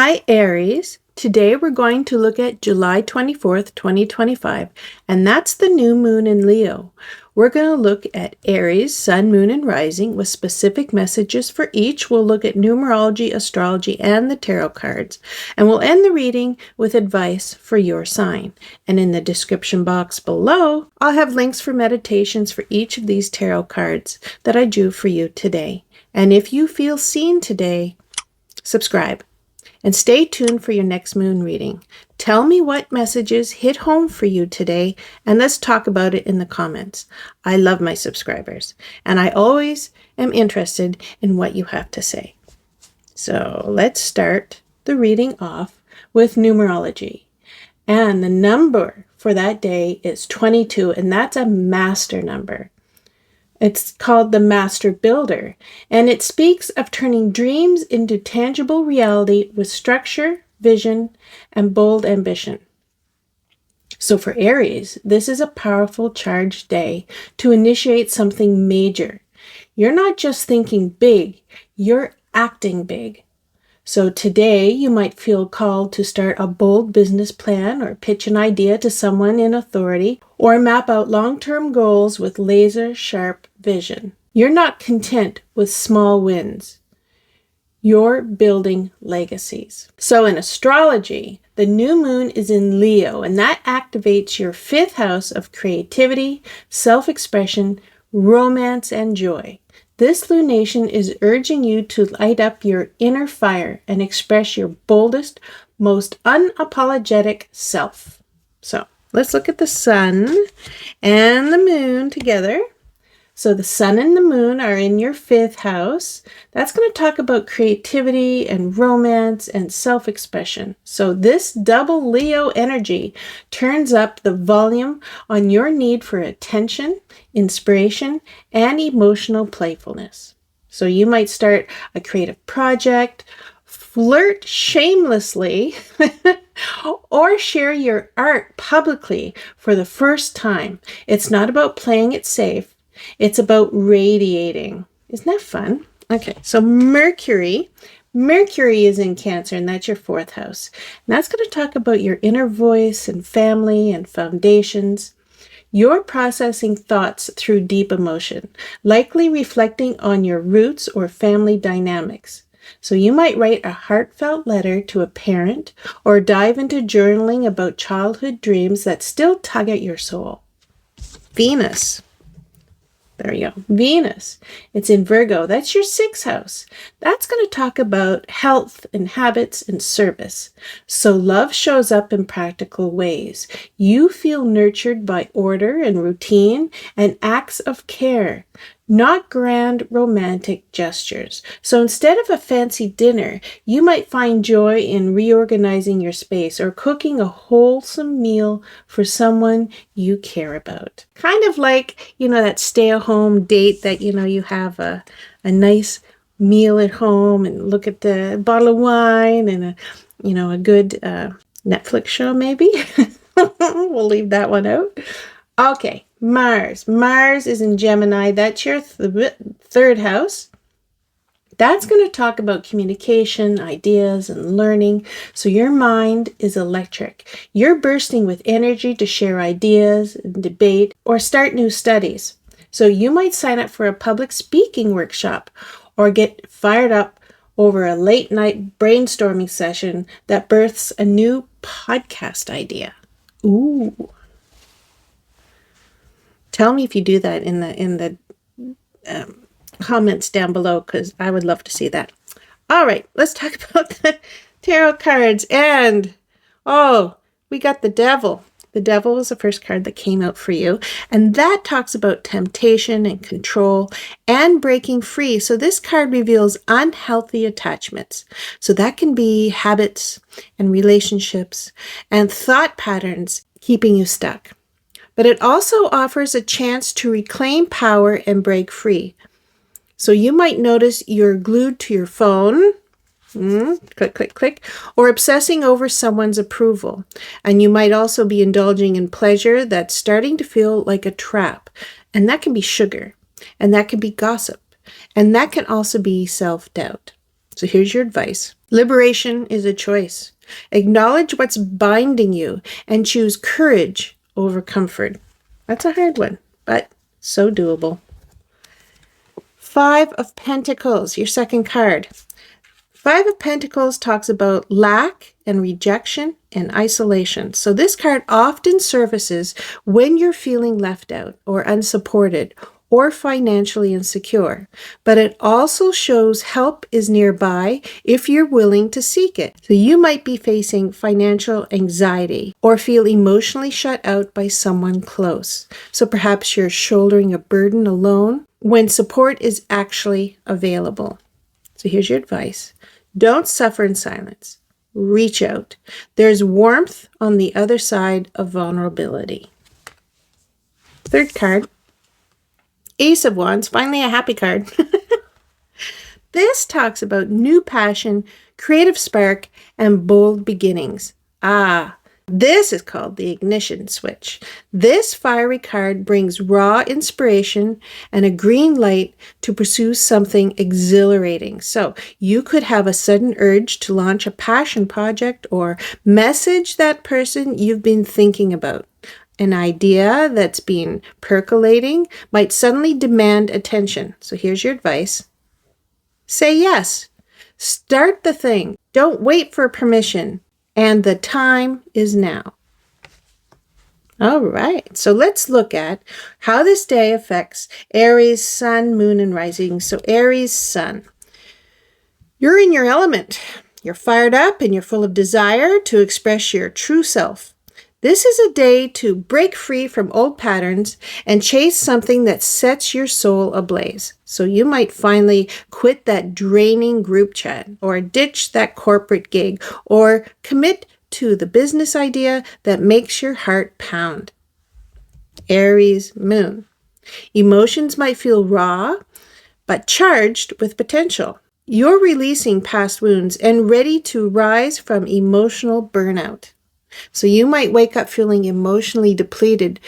Hi, Aries. Today we're going to look at July 24th, 2025, and that's the new moon in Leo. We're going to look at Aries, Sun, Moon, and Rising with specific messages for each. We'll look at numerology, astrology, and the tarot cards. And we'll end the reading with advice for your sign. And in the description box below, I'll have links for meditations for each of these tarot cards that I drew for you today. And if you feel seen today, subscribe. And stay tuned for your next moon reading. Tell me what messages hit home for you today, and let's talk about it in the comments. I love my subscribers, and I always am interested in what you have to say. So let's start the reading off with numerology. And the number for that day is 22, and that's a master number. It's called the Master Builder, and it speaks of turning dreams into tangible reality with structure, vision, and bold ambition. So for Aries, this is a powerful charged day to initiate something major. You're not just thinking big, you're acting big. So today you might feel called to start a bold business plan or pitch an idea to someone in authority or map out long-term goals with laser-sharp vision. You're not content with small wins. You're building legacies. So in astrology, the new moon is in Leo, and that activates your fifth house of creativity, self-expression, romance, and joy. This lunation is urging you to light up your inner fire and express your boldest, most unapologetic self. So let's look at the sun and the moon together. So the sun and the moon are in your fifth house. That's going to talk about creativity and romance and self-expression. So this double Leo energy turns up the volume on your need for attention, inspiration, and emotional playfulness. So you might start a creative project, flirt shamelessly, or share your art publicly for the first time. It's not about playing it safe. It's about radiating. Isn't that fun? Okay, so Mercury is in Cancer, and that's your fourth house. And that's going to talk about your inner voice and family and foundations. You're processing thoughts through deep emotion, likely reflecting on your roots or family dynamics. So you might write a heartfelt letter to a parent or dive into journaling about childhood dreams that still tug at your soul. Venus. There you go. Venus. It's in Virgo. That's your sixth house. That's going to talk about health and habits and service. So love shows up in practical ways. You feel nurtured by order and routine and acts of care, not grand romantic gestures. So instead of a fancy dinner, you might find joy in reorganizing your space or cooking a wholesome meal for someone you care about. Kind of like, that stay-at-home date that, you have a nice meal at home and look at the bottle of wine and a good Netflix show maybe. We'll leave that one out. Okay, Mars. Mars is in Gemini. That's your third house. That's going to talk about communication, ideas, and learning. So your mind is electric. You're bursting with energy to share ideas, debate, or start new studies. So you might sign up for a public speaking workshop or get fired up over a late night brainstorming session that births a new podcast idea. Ooh. Tell me if you do that in the comments down below, because I would love to see that. All right, let's talk about the tarot cards. And, we got the Devil. The Devil was the first card that came out for you. And that talks about temptation and control and breaking free. So this card reveals unhealthy attachments. So that can be habits and relationships and thought patterns keeping you stuck. But it also offers a chance to reclaim power and break free. So you might notice you're glued to your phone, click, click, click, or obsessing over someone's approval. And you might also be indulging in pleasure that's starting to feel like a trap. And that can be sugar, and that can be gossip, and that can also be self-doubt. So here's your advice. Liberation is a choice. Acknowledge what's binding you and choose courage over comfort. That's a hard one, but so doable. 5 of Pentacles, your second card. 5 of Pentacles talks about lack and rejection and isolation. So this card often surfaces when you're feeling left out or unsupported or financially insecure. But it also shows help is nearby if you're willing to seek it. So you might be facing financial anxiety or feel emotionally shut out by someone close. So perhaps you're shouldering a burden alone when support is actually available. So here's your advice. Don't suffer in silence. Reach out. There's warmth on the other side of vulnerability. Third card. Ace of Wands, finally a happy card. This talks about new passion, creative spark, and bold beginnings. This is called the ignition switch. This fiery card brings raw inspiration and a green light to pursue something exhilarating. So you could have a sudden urge to launch a passion project or message that person you've been thinking about. An idea that's been percolating might suddenly demand attention. So here's your advice. Say yes. Start the thing. Don't wait for permission. And the time is now. All right, so let's look at how this day affects Aries Sun, Moon, and Rising. So Aries Sun. You're in your element. You're fired up and you're full of desire to express your true self. This is a day to break free from old patterns and chase something that sets your soul ablaze. So you might finally quit that draining group chat or ditch that corporate gig or commit to the business idea that makes your heart pound. Aries Moon. Emotions might feel raw, but charged with potential. You're releasing past wounds and ready to rise from emotional burnout. So you might wake up feeling emotionally depleted,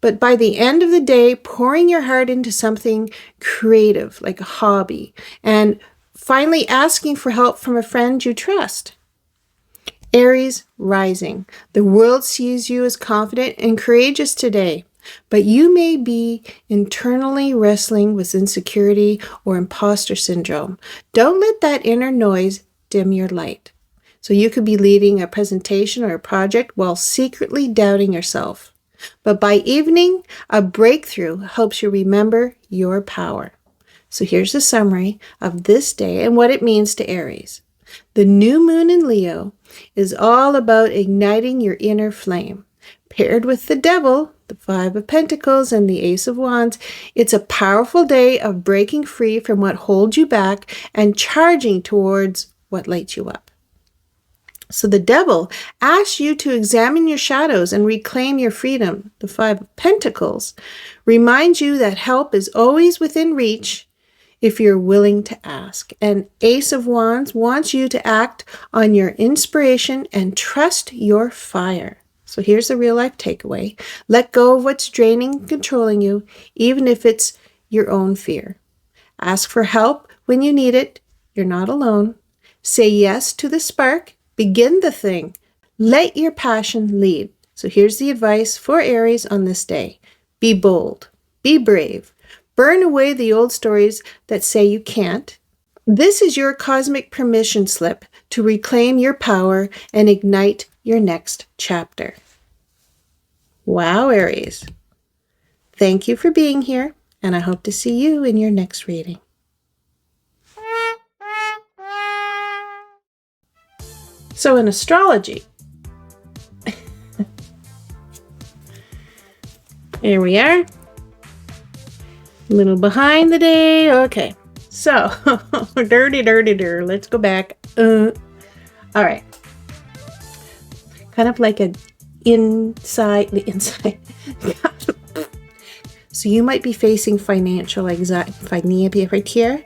but by the end of the day, pouring your heart into something creative, like a hobby, and finally asking for help from a friend you trust. Aries Rising. The world sees you as confident and courageous today, but you may be internally wrestling with insecurity or imposter syndrome. Don't let that inner noise dim your light. So you could be leading a presentation or a project while secretly doubting yourself. But by evening, a breakthrough helps you remember your power. So here's a summary of this day and what it means to Aries. The new moon in Leo is all about igniting your inner flame. Paired with the devil, the 5 of Pentacles, and the Ace of Wands, it's a powerful day of breaking free from what holds you back and charging towards what lights you up. So the devil asks you to examine your shadows and reclaim your freedom. The 5 of Pentacles reminds you that help is always within reach if you're willing to ask. And Ace of Wands wants you to act on your inspiration and trust your fire. So here's the real life takeaway. Let go of what's draining and controlling you, even if it's your own fear. Ask for help when you need it. You're not alone. Say yes to the spark. Begin the thing. Let your passion lead. So here's the advice for Aries on this day. Be bold. Be brave. Burn away the old stories that say you can't. This is your cosmic permission slip to reclaim your power and ignite your next chapter. Wow, Aries. Thank you for being here, and I hope to see you in your next reading. So in astrology, here we are, a little behind the day. Okay, so dirty, let's go back. All right, kind of like the inside. So you might be facing financial anxiety right here.